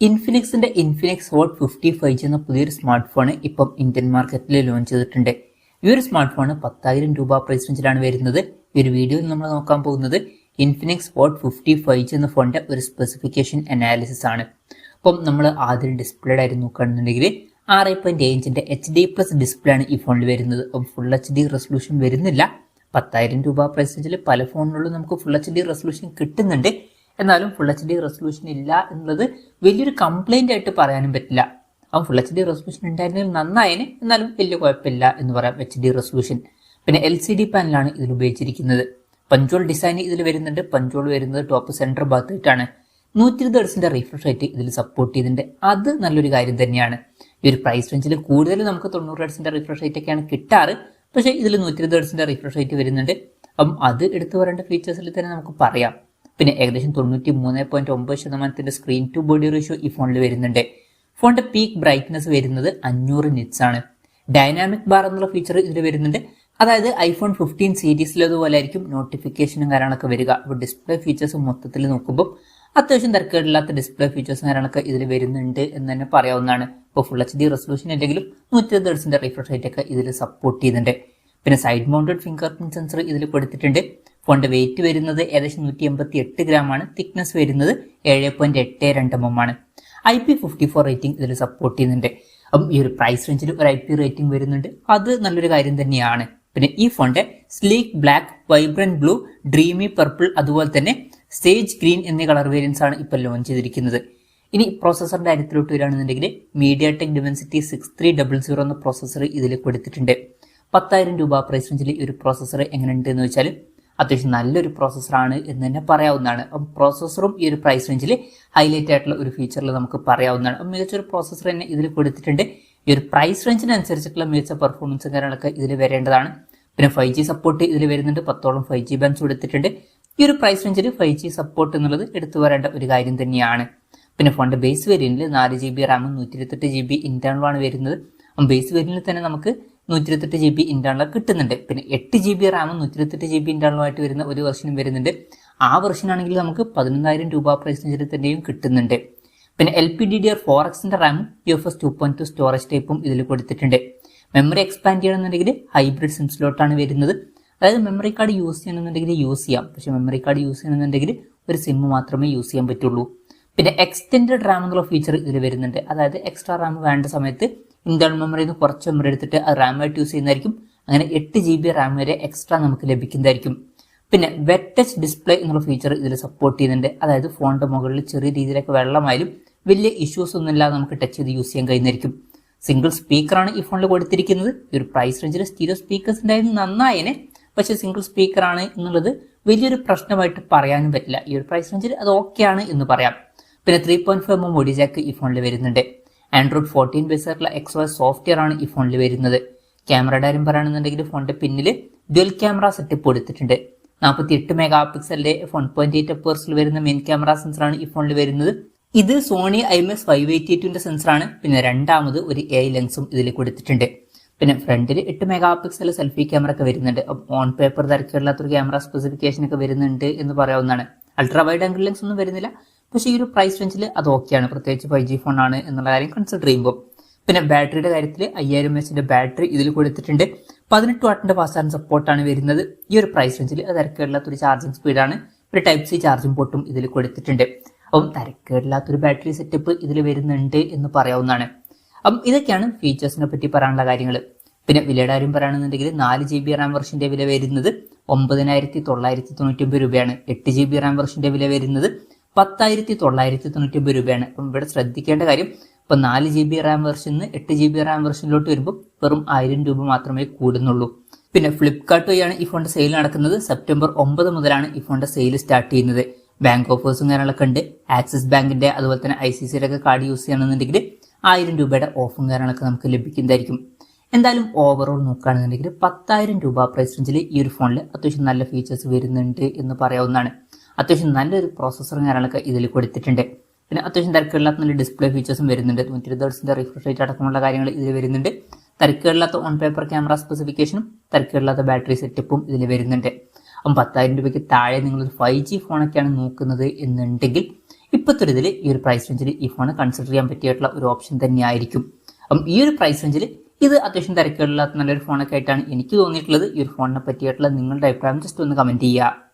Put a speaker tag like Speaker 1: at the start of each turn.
Speaker 1: ഇൻഫിനിക്സിന്റെ Infinix hot 55G എന്ന പുതിയൊരു smart phone ഇപ്പം ഇന്ത്യൻ മാർക്കറ്റിൽ ലോഞ്ച് ചെയ്തിട്ടുണ്ട്. ഈ ഒരു സ്മാർട്ട് ഫോൺ 10,000 രൂപ പ്രൈസ് റേഞ്ചിലാണ് വരുന്നത്. ഈ ഒരു വീഡിയോയിൽ നമ്മൾ നോക്കാൻ പോകുന്നത് ഇൻഫിനിക്സ് ഹോട്ട് 55G എന്ന ഫോണിന്റെ ഒരു സ്പെസിഫിക്കേഷൻ അനാലിസിസ് ആണ്. അപ്പം നമ്മൾ ആദ്യം ഡിസ്പ്ലേഡ് ആയിട്ട് നോക്കുകയാണെന്നുണ്ടെങ്കിൽ 6.7 ഇഞ്ചിന്റെ HD+ ഡിസ്പ്ലേ ആണ് ഈ ഫോണിൽ വരുന്നത്. അപ്പം ഫുൾ HD റെസൊല്യൂഷൻ വരുന്നില്ല. 10,000 രൂപ പ്രൈസ് റേഞ്ചിൽ പല ഫോണുകളിലും നമുക്ക് ഫുൾ HD റെസൊല്യൂഷൻ കിട്ടുന്നുണ്ട്. എന്നാലും ഫുൾ HD റെസൊല്യൂഷൻ ഇല്ല എന്നുള്ളത് വലിയൊരു കംപ്ലൈന്റ് ആയിട്ട് പറയാനും പറ്റില്ല. അപ്പം ഫുൾ HD റെസൊല്യൂഷൻ ഉണ്ടായിരുന്നെങ്കിൽ നന്നായേനെ, എന്നാലും വലിയ കുഴപ്പമില്ല എന്ന് പറയാം. HD റെസൊല്യൂഷൻ പിന്നെ LCD പാനലാണ് ഇതിൽ ഉപയോഗിച്ചിരിക്കുന്നത്. പഞ്ചോൾ ഡിസൈൻ ഇതിൽ വരുന്നുണ്ട്. പഞ്ചോൾ വരുന്നത് ടോപ്പ് സെന്റർ ഭാഗത്തായിട്ടാണ്. 120 ഹെർട്സിന്റെ റിഫ്രഷ് റേറ്റ് ഇതിൽ സപ്പോർട്ട് ചെയ്തിട്ടുണ്ട്. അത് നല്ലൊരു കാര്യം തന്നെയാണ്. ഈ ഒരു പ്രൈസ് റേഞ്ചിൽ കൂടുതൽ നമുക്ക് 90 ഹെർട്സിന്റെ റിഫ്രഷ് റേറ്റ് ഒക്കെയാണ് കിട്ടാറ്. പക്ഷേ ഇതിൽ 120 ഹെർട്സിന്റെ റിഫ്രഷ് റേറ്റ് വരുന്നുണ്ട്. അപ്പം അത് എടുത്തു പറയേണ്ട ഫീച്ചേഴ്സിൽ തന്നെ നമുക്ക് പറയാം. പിന്നെ ഏകദേശം 93.9% സ്ക്രീൻ ടു ബോഡി റേഷ്യോ ഈ ഫോണിൽ വരുന്നുണ്ട്. ഫോണിന്റെ പീക്ക് ബ്രൈറ്റ്നസ് വരുന്നത് 500 നിറ്റ്സ് ആണ്. ഡൈനാമിക് ബാർ എന്നുള്ള ഫീച്ചർ ഇതിൽ വരുന്നുണ്ട്. അതായത് iPhone 15 സീരീസിലതുപോലെ ആയിരിക്കും നോട്ടിഫിക്കേഷനും കാര്യങ്ങളൊക്കെ വരിക. അപ്പോൾ ഡിസ്പ്ലേ ഫീച്ചേഴ്സ് മൊത്തത്തിൽ നോക്കുമ്പോൾ അത്യാവശ്യം തിരക്കേടില്ലാത്ത ഡിസ്പ്ലേ ഫീച്ചേഴ്സും കാര്യങ്ങളൊക്കെ ഇതിൽ വരുന്നുണ്ട് എന്ന് തന്നെ പറയാവുന്നതാണ്. ഇപ്പോൾ ഫുൾ HD റെസൊല്യൂഷൻ എന്തെങ്കിലും 120 ഹെർട്സിന്റെ റിഫ്രഷ് റേറ്റ് ഒക്കെ ഇതിൽ സപ്പോർട്ട് ചെയ്യുന്നുണ്ട്. പിന്നെ side mounted finger print sensor ഇതിൽ കൊടുത്തിട്ടുണ്ട്. ഫോണിന്റെ വെയിറ്റ് വരുന്നത് ഏകദേശം 188 ഗ്രാം ആണ്. തിക്നെസ് വരുന്നത് 7.82 mm ആണ്. IP54 റേറ്റിംഗ് ഇതിൽ സപ്പോർട്ട് ചെയ്യുന്നുണ്ട്. അപ്പം ഈ ഒരു പ്രൈസ് റേഞ്ചിൽ ഒരു IP റേറ്റിംഗ് വരുന്നുണ്ട്. അത് നല്ലൊരു കാര്യം തന്നെയാണ്. പിന്നെ ഈ ഫോണിന്റെ sleek black, vibrant blue, dreamy purple, അതുപോലെ തന്നെ സേജ് ഗ്രീൻ എന്നീ കളർ വേരിയൻസ് ആണ് ഇപ്പോൾ ലോഞ്ച് ചെയ്തിരിക്കുന്നത്. ഇനി പ്രോസസറിന്റെ കാര്യത്തിലോട്ട് വരികയാണെന്നുണ്ടെങ്കിൽ MediaTek Dimensity 6300 എന്ന പ്രോസസർ ഇതിൽ കൊടുത്തിട്ടുണ്ട്. 10,000 രൂപ പ്രൈസ് റേഞ്ചിൽ ഈ ഒരു പ്രോസസർ എങ്ങനെയുണ്ട് എന്ന് വെച്ചാൽ അത്യാവശ്യം നല്ലൊരു പ്രോസസറാണ് എന്ന് തന്നെ പറയാവുന്നതാണ്. അപ്പം പ്രോസസറും ഈ ഒരു പ്രൈസ് റേഞ്ചിൽ ഹൈലൈറ്റ് ആയിട്ടുള്ള ഒരു ഫീച്ചറിൽ നമുക്ക് പറയാവുന്നതാണ്. അപ്പം മികച്ചൊരു പ്രോസസർ തന്നെ ഇതിൽ കൊടുത്തിട്ടുണ്ട്. ഈ ഒരു പ്രൈസ് റേഞ്ചിനനുസരിച്ചിട്ടുള്ള മികച്ച പെർഫോമൻസും കാര്യങ്ങളൊക്കെ ഇതിൽ വരേണ്ടതാണ്. പിന്നെ 5G സപ്പോർട്ട് ഇതിൽ വരുന്നുണ്ട്. 10ഓളം 5G ബാൻഡ്സ് കൊടുത്തിട്ടുണ്ട്. ഈ ഒരു പ്രൈസ് റേഞ്ചിൽ 5G സപ്പോർട്ട് എന്നുള്ളത് എടുത്തു വരേണ്ട ഒരു കാര്യം തന്നെയാണ്. പിന്നെ ഫോണിന്റെ ബേസ് വേരിയന്റിൽ 4GB റാമും 128GB ഇന്റേണലുമാണ് വരുന്നത്. അപ്പം ബേസ് വേരിയന്റിൽ തന്നെ നമുക്ക് 128GB ഇന്റേണൽ കിട്ടുന്നുണ്ട്. പിന്നെ 8GB റാമും 128GB ഇന്റേണലുമായിട്ട് വരുന്ന ഒരു വെർഷനും വരുന്നുണ്ട്. ആ വെർഷൻ ആണെങ്കിൽ നമുക്ക് 11,000 രൂപ പ്രൈസ് റേഞ്ചിൽ തന്നെയും കിട്ടുന്നുണ്ട്. പിന്നെ LPDDR4Xന്റെ റാമും UFS 2.2 സ്റ്റോറേജ് ടൈപ്പും ഇതിൽ കൊടുത്തിട്ടുണ്ട്. മെമ്മറി എക്സ്പാൻഡ് ചെയ്യണമെന്നുണ്ടെങ്കിൽ ഹൈബ്രിഡ് സിം സ്ലോട്ടാണ് വരുന്നത്. അതായത് മെമ്മറി കാർഡ് യൂസ് ചെയ്യണമെന്നുണ്ടെങ്കിൽ യൂസ് ചെയ്യാം. പക്ഷെ മെമ്മറി കാർഡ് യൂസ് ചെയ്യണമെന്നുണ്ടെങ്കിൽ ഒരു സിം മാത്രമേ യൂസ് ചെയ്യാൻ പറ്റുള്ളൂ. പിന്നെ എക്സ്റ്റെൻഡഡ് റാം എന്നുള്ള ഫീച്ചർ ഇതിൽ വരുന്നുണ്ട്. അതായത് എക്സ്ട്രാ റാം വേണ്ട സമയത്ത് ഇന്റേണൽ മെമ്മറിയിൽ നിന്ന് കുറച്ച് മെമ്മറി എടുത്തിട്ട് അത് റാമായിട്ട് യൂസ് ചെയ്യുന്നതായിരിക്കും. അങ്ങനെ 8GB റാം വരെ എക്സ്ട്രാ നമുക്ക് ലഭിക്കുന്നതായിരിക്കും. പിന്നെ വെറ്റ് ടച്ച് ഡിസ്പ്ലേ എന്നുള്ള ഫീച്ചർ ഇതിൽ സപ്പോർട്ട് ചെയ്യുന്നുണ്ട്. അതായത് ഫോണിന്റെ മുകളിൽ ചെറിയ രീതിയിലൊക്കെ വെള്ളമായാലും വലിയ ഇഷ്യൂസ് ഒന്നും ഇല്ലാതെ നമുക്ക് ടച്ച് ചെയ്ത് യൂസ് ചെയ്യാൻ കഴിയുന്നതായിരിക്കും. സിംഗിൾ സ്പീക്കറാണ് ഈ ഫോണിൽ കൊടുത്തിരിക്കുന്നത്. ഈ ഒരു പ്രൈസ് റേഞ്ചിൽ സ്റ്റീരിയോ സ്പീക്കേഴ്സ് ഉണ്ടായിരുന്നു നന്നായേനെ. പക്ഷെ സിംഗിൾ സ്പീക്കറാണ് എന്നുള്ളത് വലിയൊരു പ്രശ്നമായിട്ട് പറയാനും പറ്റില്ല. ഈ ഒരു പ്രൈസ് റേഞ്ചിൽ അത് ഓക്കെയാണ് എന്ന് പറയാം. പിന്നെ 3.5mm ഓഡിയോ ജാക്ക് ഈ ഫോണിൽ വരുന്നുണ്ട്. ആൻഡ്രോയിഡ് 14 ബേസായിട്ടുള്ള XOS സോഫ്റ്റ്വെയർ ആണ് ഈ ഫോണിൽ വരുന്നത്. ക്യാമറയുടെ കാര്യം പറയുകയാണെന്നുണ്ടെങ്കിൽ ഫോണിന്റെ പിന്നിൽ ഡ്യുവൽ ക്യാമറ സെറ്റപ്പ് കൊടുത്തിട്ടുണ്ട്. 48 മെഗാ പിക്സലിന്റെ 1.8 അപ്പേഴ്സിൽ വരുന്ന മെയിൻ ക്യാമറ സെൻസറാണ് ഈ ഫോണിൽ വരുന്നത്. ഇത് സോണി IMX 582ന്റെ സെൻസറാണ്. പിന്നെ രണ്ടാമത് ഒരു AI ലെൻസും ഇതിൽ കൊടുത്തിട്ടുണ്ട്. പിന്നെ ഫ്രണ്ടിൽ 8 മെഗാ പിക്സൽ സെൽഫി ക്യാമറ ഒക്കെ വരുന്നുണ്ട്. ഓൺ പേപ്പർ തിരക്കില്ലാത്തൊരു ക്യാമറ സ്പെസിഫിക്കേഷൻ ഒക്കെ വരുന്നുണ്ട് എന്ന് പറയാവുന്നതാണ്. അൾട്രാ വൈഡ് ആംഗിൾ ലെൻസ് ഒന്നും വരുന്നില്ല. പക്ഷേ ഈ ഒരു പ്രൈസ് റേഞ്ചിൽ അത് ഓക്കെയാണ്, പ്രത്യേകിച്ച് 5G ഫോൺ ആണ് എന്നുള്ള കാര്യം കൺസിഡർ ചെയ്യുമ്പോൾ. പിന്നെ ബാറ്ററിയുടെ കാര്യത്തിൽ 5000 mAh ബാറ്ററി ഇതിൽ കൊടുത്തിട്ടുണ്ട്. 18 വാട്ടിന്റെ ഫാസ്റ്റ് ചാർജിംഗ് സപ്പോർട്ടാണ് വരുന്നത്. ഈ ഒരു പ്രൈസ് റേഞ്ചിൽ അത് തിരക്കേടില്ലാത്തൊരു ചാർജിംഗ് സ്പീഡാണ്. ഒരു Type-C ചാർജിംഗ് പോർട്ടും ഇതിൽ കൊടുത്തിട്ടുണ്ട്. അപ്പം തിരക്കേടില്ലാത്തൊരു ബാറ്ററി സെറ്റപ്പ് ഇതിൽ വരുന്നുണ്ട് എന്ന് പറയാവുന്നതാണ്. അപ്പം ഇതൊക്കെയാണ് ഫീച്ചേഴ്സിനെ പറ്റി പറയാനുള്ള കാര്യങ്ങൾ. പിന്നെ വിലയുടെ കാര്യം പറയുകയാണെന്നുണ്ടെങ്കിൽ 4GB റാം വെർഷന്റെ വില വരുന്നത് 9,999 രൂപയാണ്. 8GB റാം വെർഷന്റെ വില വരുന്നത് 10,999 രൂപയാണ്. അപ്പം ഇവിടെ ശ്രദ്ധിക്കേണ്ട കാര്യം, ഇപ്പം 4GB റാം വെർഷനിൽ നിന്ന് 8GB റാം വെർഷനിലോട്ട് വരുമ്പോൾ വെറും 1000 രൂപ മാത്രമേ കൂടുന്നുള്ളൂ. പിന്നെ ഫ്ലിപ്കാർട്ട് വഴിയാണ് ഈ ഫോണിന്റെ സെയിൽ നടക്കുന്നത്. സെപ്റ്റംബർ 9 മുതലാണ് ഈ ഫോണിന്റെ സെയിൽ സ്റ്റാർട്ട് ചെയ്യുന്നത്. ബാങ്ക് ഓഫേഴ്സും കാര്യങ്ങളൊക്കെ ഉണ്ട്. ആക്സിസ് ബാങ്കിന്റെ അതുപോലെ തന്നെ ICICIയുടെ ഒക്കെ കാർഡ് യൂസ് ചെയ്യണമെന്നുണ്ടെങ്കിൽ 1000 രൂപയുടെ ഓഫും കാര്യങ്ങളൊക്കെ നമുക്ക് ലഭിക്കുന്നതായിരിക്കും. എന്തായാലും ഓവറോൾ നോക്കുകയാണെന്നുണ്ടെങ്കിൽ 10,000 രൂപ പ്രൈസ് റേഞ്ചിൽ ഈ ഒരു ഫോണിൽ അത്യാവശ്യം നല്ല ഫീച്ചേഴ്സ് വരുന്നുണ്ട് എന്ന് പറയാവുന്നതാണ്. അത്യാവശ്യം നല്ലൊരു പ്രോസസ്സറും കാര്യങ്ങളൊക്കെ ഇതിൽ കൊടുത്തിട്ടുണ്ട്. പിന്നെ അത്യാവശ്യം തിരക്കുകളില്ലാത്ത നല്ല ഡിസ്പ്ലേ ഫീച്ചേഴ്സും വരുന്നുണ്ട്. 120 ഹെർട്സിന്റെ റിഫ്രഷ് റേറ്റ് അടക്കമുള്ള കാര്യങ്ങൾ ഇതിൽ വരുന്നുണ്ട്. തിരക്കുകളില്ലാത്ത ഓൺ പേപ്പർ ക്യാമറ സ്പെസിഫിക്കേഷനും തിരക്കുകളില്ലാത്ത ബാറ്ററി സെറ്റപ്പും ഇതിൽ വരുന്നുണ്ട്. അപ്പം 10,000 രൂപയ്ക്ക് താഴെ നിങ്ങളൊരു 5G ഫോണൊക്കെയാണ് നോക്കുന്നത് എന്നുണ്ടെങ്കിൽ ഇപ്പോഴത്തെ ഒരു ഇതിൽ ഈ ഒരു പ്രൈസ് റേഞ്ചിൽ ഈ ഫോൺ കൺസിഡർ ചെയ്യാൻ പറ്റിയിട്ടുള്ള ഒരു ഓപ്ഷൻ തന്നെയായിരിക്കും. അപ്പം ഈ ഒരു പ്രൈസ് റേഞ്ചിൽ ഇത് അത്യാവശ്യം തിരക്കുകളില്ലാത്ത നല്ലൊരു ഫോണൊക്കെ ആയിട്ടാണ് എനിക്ക് തോന്നിയിട്ടുള്ളത്. ഈ ഒരു ഫോണിനെ പറ്റിയിട്ടുള്ള നിങ്ങളുടെ അഭിപ്രായം ജസ്റ്റ് ഒന്ന് കമന്റ് ചെയ്യുക.